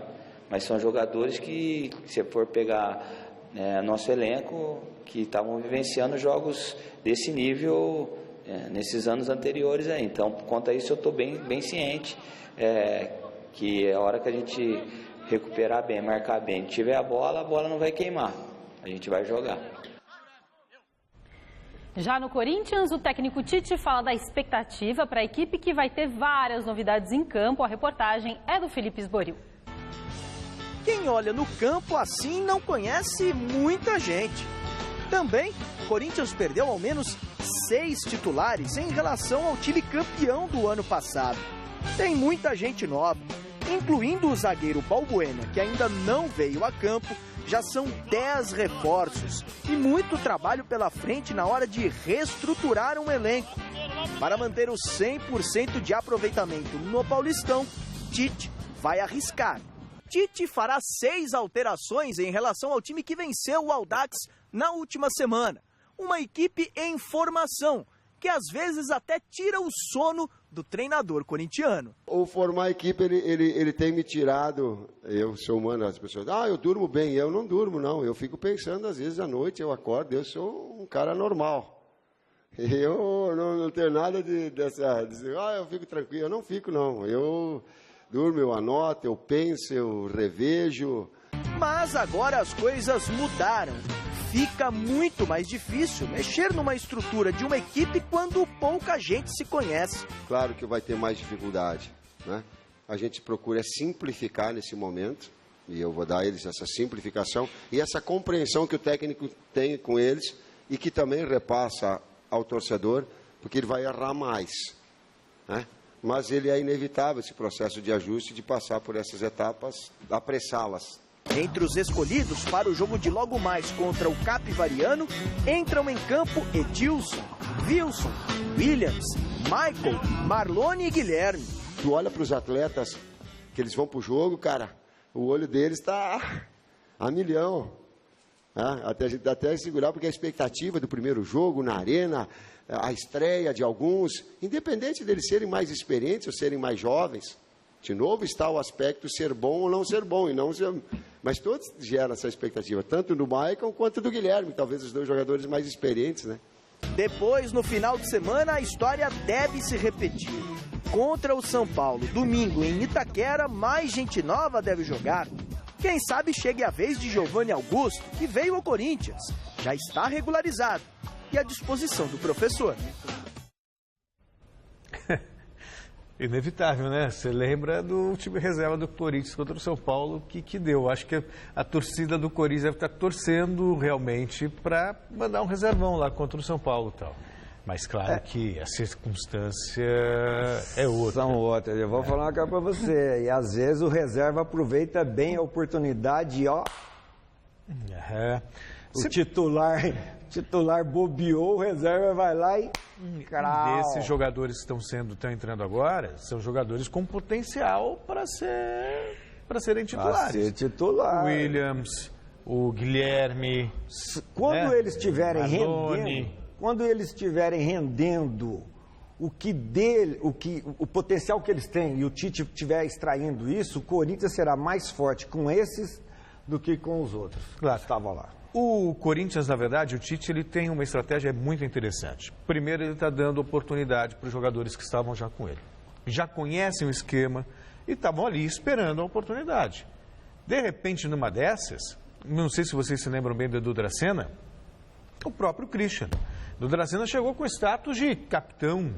mas são jogadores que, se for pegar nosso elenco, que estavam vivenciando jogos desse nível nesses anos anteriores. Então, quanto a isso, eu estou bem ciente. Que a hora que a gente recuperar bem, marcar bem, tiver a bola não vai queimar. A gente vai jogar. Já no Corinthians, o técnico Tite fala da expectativa para a equipe que vai ter várias novidades em campo. A reportagem é do Felipe Esboril. Quem olha no campo assim não conhece muita gente. Também, o Corinthians perdeu ao menos 6 titulares em relação ao time campeão do ano passado. Tem muita gente nova, incluindo o zagueiro Balbuena, que ainda não veio a campo. Já são 10 reforços e muito trabalho pela frente na hora de reestruturar um elenco. Para manter o 100% de aproveitamento no Paulistão, Tite vai arriscar. Tite fará 6 alterações em relação ao time que venceu o Audax na última semana. Uma equipe em formação, que às vezes até tira o sono do treinador corintiano. Ou formar a equipe, ele tem me tirado, eu sou humano, as pessoas, eu durmo bem, eu não durmo não, eu fico pensando às vezes à noite, eu acordo, eu sou um cara normal. Eu não tenho nada dessa, eu fico tranquilo, eu não fico não, eu durmo, eu anoto, eu penso, eu revejo. Mas agora as coisas mudaram. Fica muito mais difícil mexer numa estrutura de uma equipe quando pouca gente se conhece. Claro que vai ter mais dificuldade, né? A gente procura simplificar nesse momento, e eu vou dar a eles essa simplificação e essa compreensão que o técnico tem com eles e que também repassa ao torcedor, porque ele vai errar mais, né? Mas ele é inevitável esse processo de ajuste, de passar por essas etapas, apressá-las. Entre os escolhidos para o jogo de logo mais contra o Capivariano, entram em campo Edilson, Wilson, Williams, Michael, Marlone e Guilherme. Tu olha para os atletas que eles vão para o jogo, cara, o olho deles está a milhão. Até segurar, porque a expectativa do primeiro jogo na arena, a estreia de alguns, independente deles serem mais experientes ou serem mais jovens, de novo está o aspecto ser bom ou não ser bom, mas todos geram essa expectativa, tanto do Michael quanto do Guilherme, talvez os 2 jogadores mais experientes, né? Depois, no final de semana, a história deve se repetir. Contra o São Paulo, domingo em Itaquera, mais gente nova deve jogar. Quem sabe chegue a vez de Giovanni Augusto, que veio ao Corinthians. Já está regularizado e à disposição do professor. Inevitável, né? Você lembra do time reserva do Corinthians contra o São Paulo, que deu. Acho que a torcida do Corinthians deve estar torcendo realmente para mandar um reservão lá contra o São Paulo e tal. Mas claro que a circunstância é outra. São outras. Eu vou falar uma coisa para você. E às vezes o reserva aproveita bem a oportunidade e ó... O titular bobeou, o reserva vai lá e... Desses jogadores que estão entrando agora, são jogadores com potencial para serem titulares. Para ser titular. O Williams, o Guilherme... Quando eles estiverem rendendo... Quando eles estiverem rendendo o potencial que eles têm e o Tite estiver extraindo isso, o Corinthians será mais forte com esses do que com os outros. Claro. Estava lá. O Corinthians, na verdade, o Tite, ele tem uma estratégia muito interessante. Primeiro, ele está dando oportunidade para os jogadores que estavam já com ele. Já conhecem o esquema e estavam ali esperando a oportunidade. De repente, numa dessas, não sei se vocês se lembram bem do Edu Dracena, o próprio Christian. O Dracena chegou com status de capitão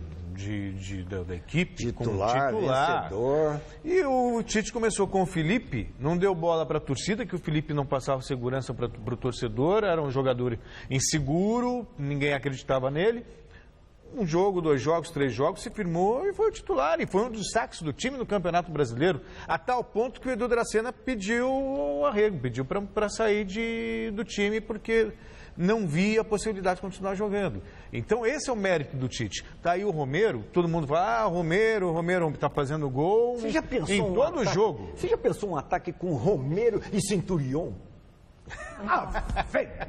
da equipe, titular, vencedor. E o Tite começou com o Felipe, não deu bola para a torcida, que o Felipe não passava segurança para o torcedor, era um jogador inseguro, ninguém acreditava nele. Um jogo, 2 jogos, 3 jogos, se firmou e foi o titular. E foi um dos destaques do time no Campeonato Brasileiro, a tal ponto que o Edu Dracena pediu o arrego, pediu para sair do time, porque não via a possibilidade de continuar jogando. Então, esse é o mérito do Tite. Tá aí o Romero, todo mundo fala, o Romero está fazendo gol em todo jogo. Você já pensou um ataque com Romero e Centurion?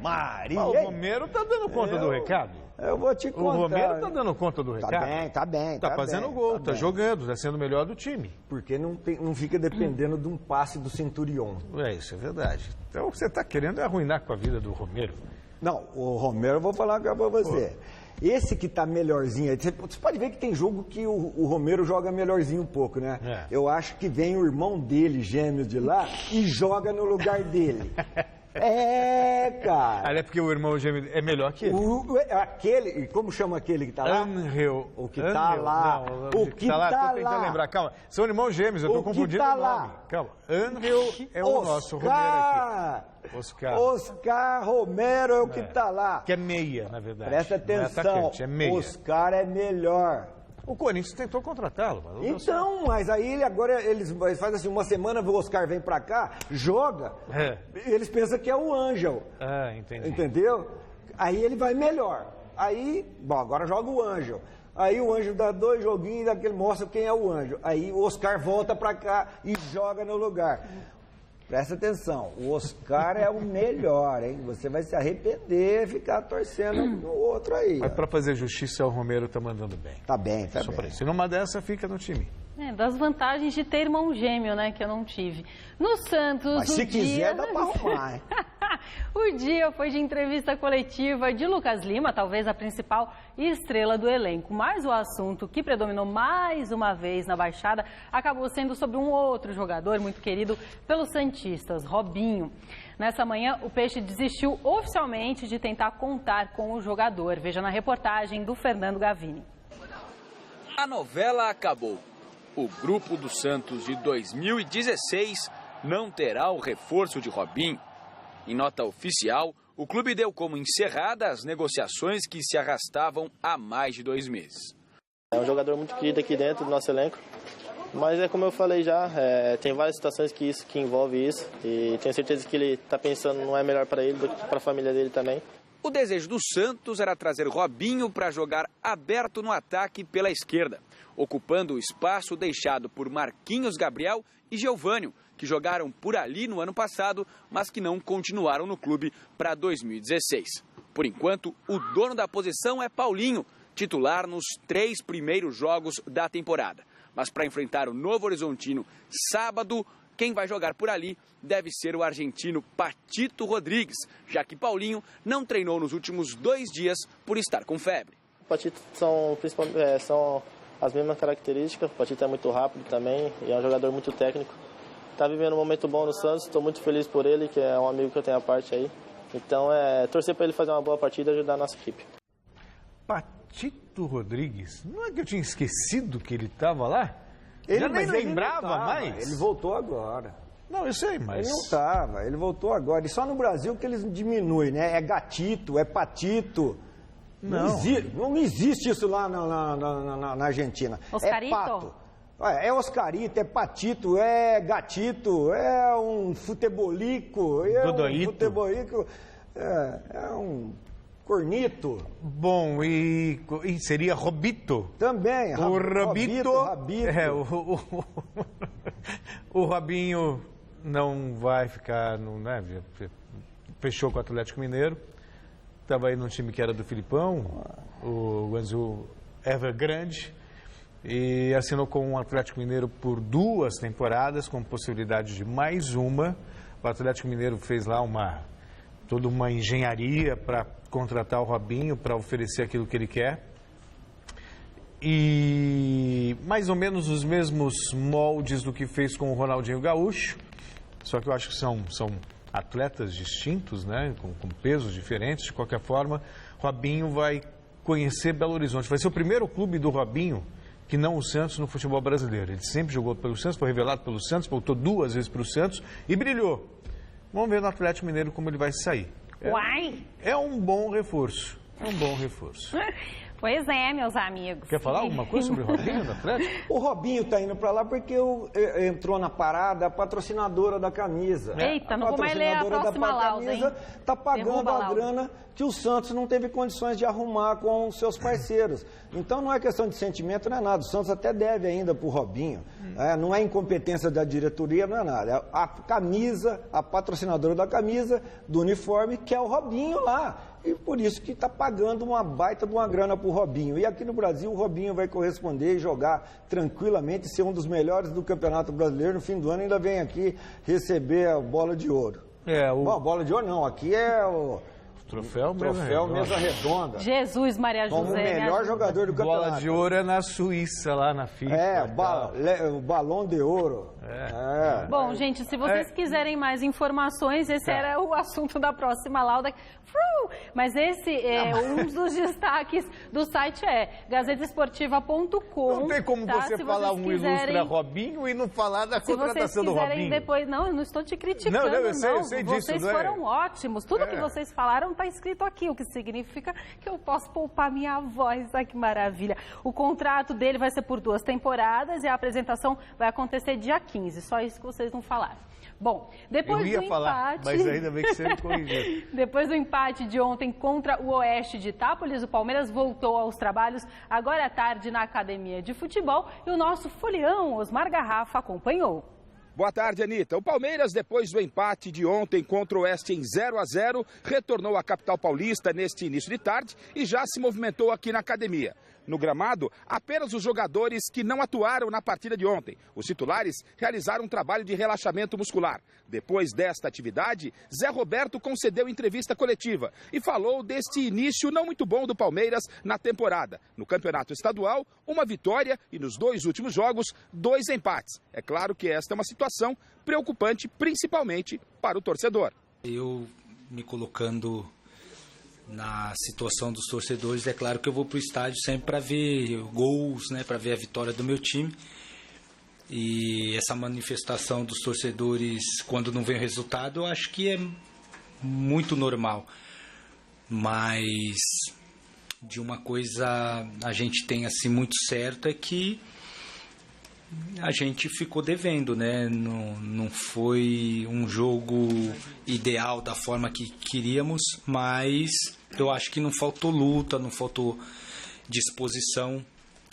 Maria! O Romero está dando conta do recado. Eu vou te contar. O Romero está dando conta do recado. Tá bem. Está fazendo gol, está jogando, está sendo o melhor do time. Porque não fica dependendo de um passe do Centurion. Isso é verdade. Então, o que você está querendo é arruinar com a vida do Romero. Não, o Romero, eu vou falar para você. Esse que tá melhorzinho, você pode ver que tem jogo que o Romero joga melhorzinho um pouco, né? Eu acho que vem o irmão dele, gêmeo de lá, e joga no lugar dele. Cara. É porque o irmão gêmeo é melhor que ele. Como chama aquele que tá lá? Angel. O que tá lá. Não, o que tá lá. Tô tentando lembrar. Calma. São irmãos gêmeos, eu tô confundindo o nome. Calma. Angel é o nosso Romero aqui. Oscar Romero é o que tá lá. Que é meia, na verdade. Presta atenção. É meia. Oscar é melhor. O Corinthians tentou contratá-lo. Então, mas aí agora eles fazem assim, uma semana o Oscar vem pra cá, joga, eles pensam que é o Ângelo. Entendi. Entendeu? Aí ele vai melhor. Aí, agora joga o Ângelo. Aí o Ângelo dá 2 joguinhos, daquele mostra quem é o Ângelo. Aí o Oscar volta pra cá e joga no lugar. Presta atenção, o Oscar é o melhor, hein? Você vai se arrepender e ficar torcendo no outro aí. Mas para fazer justiça, o Romero tá mandando bem. Tá bem. Se numa dessa, fica no time. Das vantagens de ter irmão gêmeo, né? Que eu não tive. No Santos, mas se quiser, dá pra arrumar, hein? O dia foi de entrevista coletiva de Lucas Lima, talvez a principal estrela do elenco. Mas o assunto que predominou mais uma vez na Baixada acabou sendo sobre um outro jogador muito querido pelos santistas, Robinho. Nessa manhã, o Peixe desistiu oficialmente de tentar contar com o jogador. Veja na reportagem do Fernando Gavini. A novela acabou. O grupo do Santos de 2016 não terá o reforço de Robinho. Em nota oficial, o clube deu como encerrada as negociações que se arrastavam há mais de 2 meses. É um jogador muito querido aqui dentro do nosso elenco, mas é como eu falei já, tem várias situações que envolve isso e tenho certeza que ele está pensando não é melhor para ele do que para a família dele também. O desejo do Santos era trazer Robinho para jogar aberto no ataque pela esquerda, ocupando o espaço deixado por Marquinhos Gabriel e Geovânio, que jogaram por ali no ano passado, mas que não continuaram no clube para 2016. Por enquanto, o dono da posição é Paulinho, titular nos 3 primeiros jogos da temporada. Mas para enfrentar o Novo Horizontino sábado, quem vai jogar por ali deve ser o argentino Patito Rodrigues, já que Paulinho não treinou nos últimos 2 dias por estar com febre. O Patito são as mesmas características. O Patito é muito rápido também e é um jogador muito técnico. Está vivendo um momento bom no Santos, estou muito feliz por ele, que é um amigo que eu tenho à parte aí. Então, torcer para ele fazer uma boa partida e ajudar a nossa equipe. Patito Rodrigues, não é que eu tinha esquecido que ele estava lá? Ele já nem mas ele lembrava não tava, mais. Ele voltou agora. Não, eu sei, mas... Ele não estava, ele voltou agora. E só no Brasil que eles diminuem, né? É gatito, é patito. Não existe isso lá na Argentina. Oscarito? É pato. É Oscarito, é patito, é gatito, é um futebolico, é um cornito. Bom, e seria Robito? Também, o Robito. Rabito. O Robinho não vai ficar, né? Fechou com o Atlético Mineiro. Estava aí num time que era do Filipão, o Guangzhou Evergrande, e assinou com o Atlético Mineiro por 2 temporadas, com possibilidade de mais uma. O Atlético Mineiro fez lá toda uma engenharia para contratar o Robinho, para oferecer aquilo que ele quer. E mais ou menos os mesmos moldes do que fez com o Ronaldinho Gaúcho, só que eu acho que são atletas distintos, né, com pesos diferentes. De qualquer forma, Robinho vai conhecer Belo Horizonte. Vai ser o primeiro clube do Robinho que não o Santos no futebol brasileiro. Ele sempre jogou pelo Santos, foi revelado pelo Santos, voltou 2 vezes para o Santos e brilhou. Vamos ver no Atlético Mineiro como ele vai sair. É um bom reforço. Pois é, meus amigos. Quer falar alguma coisa sobre o Robinho do Atlético? O Robinho está indo para lá porque entrou na parada a patrocinadora da camisa. Eita, não vou mais ler a próxima lauda, hein? Está pagando a grana que o Santos não teve condições de arrumar com os seus parceiros. Então não é questão de sentimento, não é nada. O Santos até deve ainda para o Robinho. Não é incompetência da diretoria, não é nada. É a camisa, a patrocinadora da camisa, do uniforme, que é o Robinho lá. E por isso que está pagando uma baita de uma grana para o Robinho. E aqui no Brasil o Robinho vai corresponder e jogar tranquilamente, ser um dos melhores do Campeonato Brasileiro. No fim do ano ainda vem aqui receber a bola de ouro. Bom, a bola de ouro não, aqui é o... Troféu Mesa Redonda. Jesus, Maria José. Como o melhor jogador do campeonato. Bola de ouro é na Suíça, lá na FIFA. O Balão de Ouro. Bom, gente, se vocês quiserem mais informações, esse era o assunto da próxima lauda. Mas esse é um dos destaques do site, gazetaesportiva.com. Não tem como você falar um ilustre Robinho e não falar da contratação do Robinho. Se vocês quiserem depois... Não, eu não estou te criticando, não. Eu sei disso. Vocês foram ótimos. Tudo que vocês falaram está escrito aqui, o que significa que eu posso poupar minha voz. Ai, que maravilha. O contrato dele vai ser por 2 temporadas e a apresentação vai acontecer dia 15. Só isso que vocês não falaram. Bom, depois do empate... Eu ia falar, mas ainda bem que você me corrigiu. Depois do empate de ontem contra o Oeste de Itápolis, o Palmeiras voltou aos trabalhos agora à tarde na Academia de Futebol e o nosso folião, Osmar Garrafa, acompanhou. Boa tarde, Anitta. O Palmeiras, depois do empate de ontem contra o Oeste em 0-0, retornou à capital paulista neste início de tarde e já se movimentou aqui na academia. No gramado, apenas os jogadores que não atuaram na partida de ontem. Os titulares realizaram um trabalho de relaxamento muscular. Depois desta atividade, Zé Roberto concedeu entrevista coletiva e falou deste início não muito bom do Palmeiras na temporada. No campeonato estadual, 1 vitória e nos 2 últimos jogos, 2 empates. É claro que esta é uma situação preocupante, principalmente para o torcedor. Eu me colocando na situação dos torcedores, é claro que eu vou para o estádio sempre para ver gols, né, para ver a vitória do meu time. E essa manifestação dos torcedores quando não vem o resultado, eu acho que é muito normal. Mas de uma coisa a gente tem assim muito certo é que a gente ficou devendo, né? Não foi um jogo ideal da forma que queríamos, mas eu acho que não faltou luta, não faltou disposição.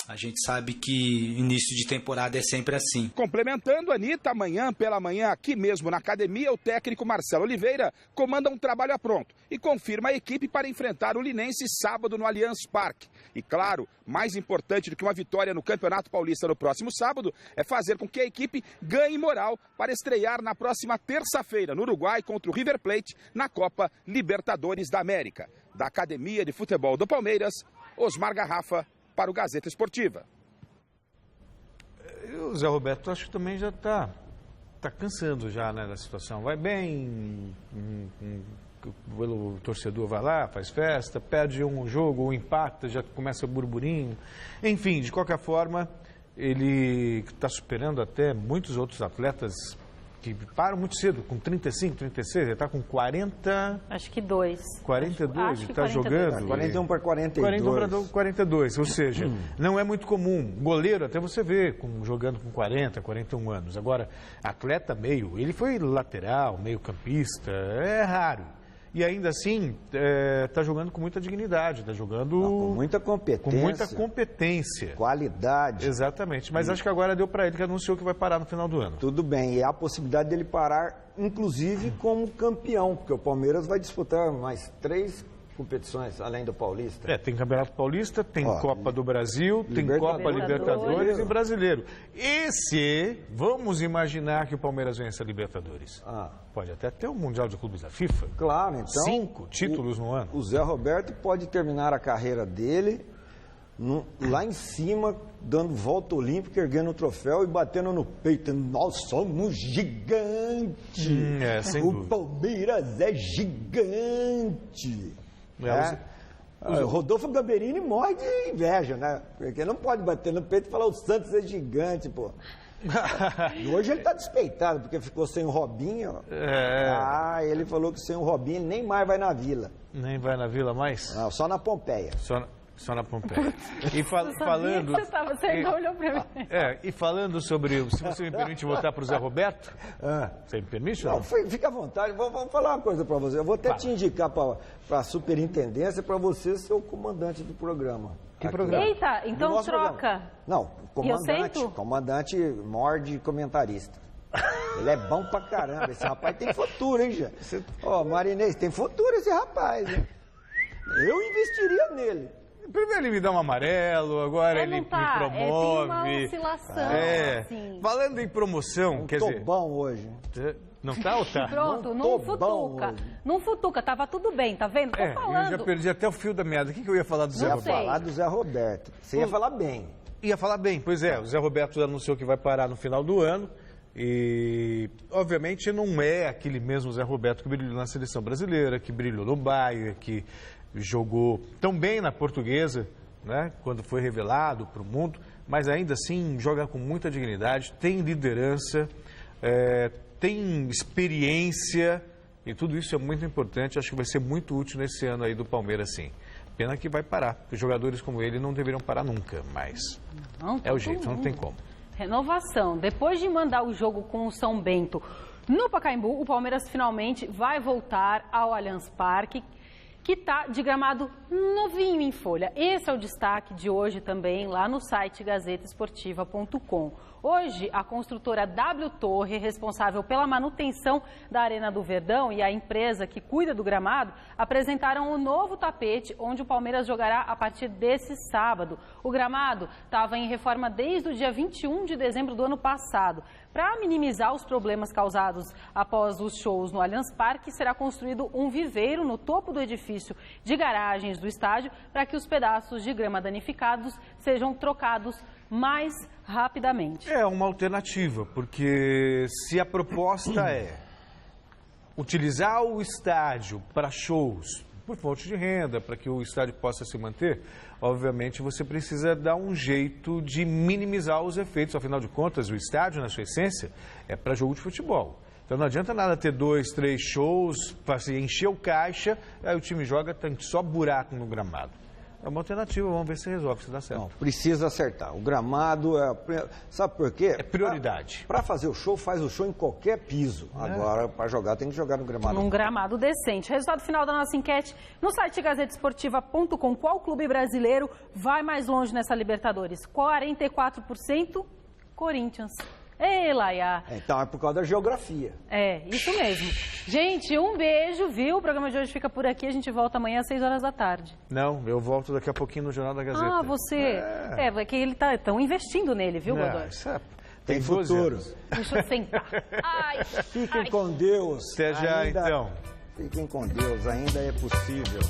A gente sabe que início de temporada é sempre assim. Complementando, Anitta, amanhã pela manhã, aqui mesmo na academia, o técnico Marcelo Oliveira comanda um trabalho a pronto e confirma a equipe para enfrentar o Linense sábado no Allianz Parque. E claro, mais importante do que uma vitória no Campeonato Paulista no próximo sábado é fazer com que a equipe ganhe moral para estrear na próxima terça-feira no Uruguai contra o River Plate na Copa Libertadores da América. Da Academia de Futebol do Palmeiras, Osmar Garrafa, para o Gazeta Esportiva. O Zé Roberto acho que também já está cansando já, né, da situação. Vai bem, o torcedor vai lá, faz festa, perde um jogo, ou empata, já começa o burburinho. Enfim, de qualquer forma, ele está superando até muitos outros atletas que param muito cedo, com 35, 36, ele está com 40... Acho que 2. 42, ele está jogando... 41 para 42. 41 para 42, ou seja, não é muito comum. Goleiro até você vê jogando com 40, 41 anos. Agora, atleta meio, ele foi lateral, meio campista, é raro. E ainda assim, está jogando com muita dignidade, está jogando... com muita competência. Com muita competência. Qualidade. Exatamente, mas acho que agora deu para ele que anunciou que vai parar no final do ano. Tudo bem, e há a possibilidade dele parar, inclusive, como campeão, porque o Palmeiras vai disputar mais 3 competições, além do Paulista. Tem Campeonato Paulista, tem Copa do Brasil, tem Copa Libertadores e Brasileiro. Vamos imaginar que o Palmeiras vença a Libertadores. Pode até ter o Mundial de Clubes da FIFA. Claro, então... 5 títulos no ano. O Zé Roberto pode terminar a carreira dele lá em cima, dando volta olímpica, erguendo o troféu e batendo no peito. Nós somos gigantes. Sem o dúvida. Palmeiras é gigante. O Rodolfo Gamberini morre de inveja, né? Porque não pode bater no peito e falar o Santos é gigante, pô. E hoje ele tá despeitado, porque ficou sem o Robinho. Ele falou que sem o Robinho ele nem mais vai na Vila. Nem vai na Vila mais? Não, só na Pompeia. Só na Pompeia. E falando... Você não olhou pra mim. E falando sobre... Se você me permite voltar para o Zé Roberto... Você me permite? Não, fica à vontade. Vamos falar uma coisa para você. Eu vou até te indicar para a superintendência, para você ser o comandante do programa. Que programa? Eita, então troca. Programa. Não, comandante morde comentarista. Ele é bom pra caramba. Esse rapaz tem futuro, hein, gente? Marinês, tem futuro esse rapaz, hein? Eu investiria nele. Primeiro ele me dá um amarelo, agora ele me promove. Tem uma oscilação, assim. Falando em promoção, não quer tô dizer... bom hoje. Não tá ou tá? Pronto, não futuca. Não futuca, tava tudo bem, tá vendo? Tô falando. Eu já perdi até o fio da meada. O que eu ia falar do Zé Roberto? Eu ia falar do Zé Roberto. Você ia falar bem. Ia falar bem, pois é. O Zé Roberto anunciou que vai parar no final do ano. E, obviamente, não é aquele mesmo Zé Roberto que brilhou na seleção brasileira, que brilhou no Bayern, que jogou tão bem na Portuguesa, né, quando foi revelado para o mundo, mas ainda assim joga com muita dignidade, tem liderança, tem experiência e tudo isso é muito importante. Acho que vai ser muito útil nesse ano aí do Palmeiras, sim. Pena que vai parar, porque jogadores como ele não deveriam parar nunca, mas é o jeito, não tem como. Renovação. Depois de mandar o jogo com o São Bento no Pacaembu, o Palmeiras finalmente vai voltar ao Allianz Parque, que está de gramado novinho em folha. Esse é o destaque de hoje também lá no site gazetaesportiva.com. Hoje, a construtora W Torre, responsável pela manutenção da Arena do Verdão, e a empresa que cuida do gramado, apresentaram o novo tapete, onde o Palmeiras jogará a partir desse sábado. O gramado estava em reforma desde o dia 21 de dezembro do ano passado. Para minimizar os problemas causados após os shows no Allianz Parque, será construído um viveiro no topo do edifício de garagens do estádio, para que os pedaços de grama danificados sejam trocados mais rapidamente. É uma alternativa, porque se a proposta é utilizar o estádio para shows por fonte de renda, para que o estádio possa se manter, obviamente você precisa dar um jeito de minimizar os efeitos. Afinal de contas, o estádio, na sua essência, é para jogo de futebol. Então não adianta nada ter 2, 3 shows, para encher o caixa, aí o time joga, tem só buraco no gramado. É uma alternativa, vamos ver se resolve, se dá certo. Não, precisa acertar. O gramado sabe por quê? É prioridade. Para fazer o show, faz o show em qualquer piso. Agora, para jogar, tem que jogar no gramado. Num gramado decente. Resultado final da nossa enquete no site gazetesportiva.com. Qual clube brasileiro vai mais longe nessa Libertadores? 44% Corinthians. Ei, Laia. Então é por causa da geografia. É, isso mesmo. Gente, um beijo, viu? O programa de hoje fica por aqui. A gente volta amanhã às 6 horas da tarde. Não, eu volto daqui a pouquinho no Jornal da Gazeta. Ah, você... É que ele estão investindo nele, viu, Godoy? Tem futuro. Deixa eu sentar. Ai, Fiquem com Deus. Até já, então. Fiquem com Deus, ainda é possível.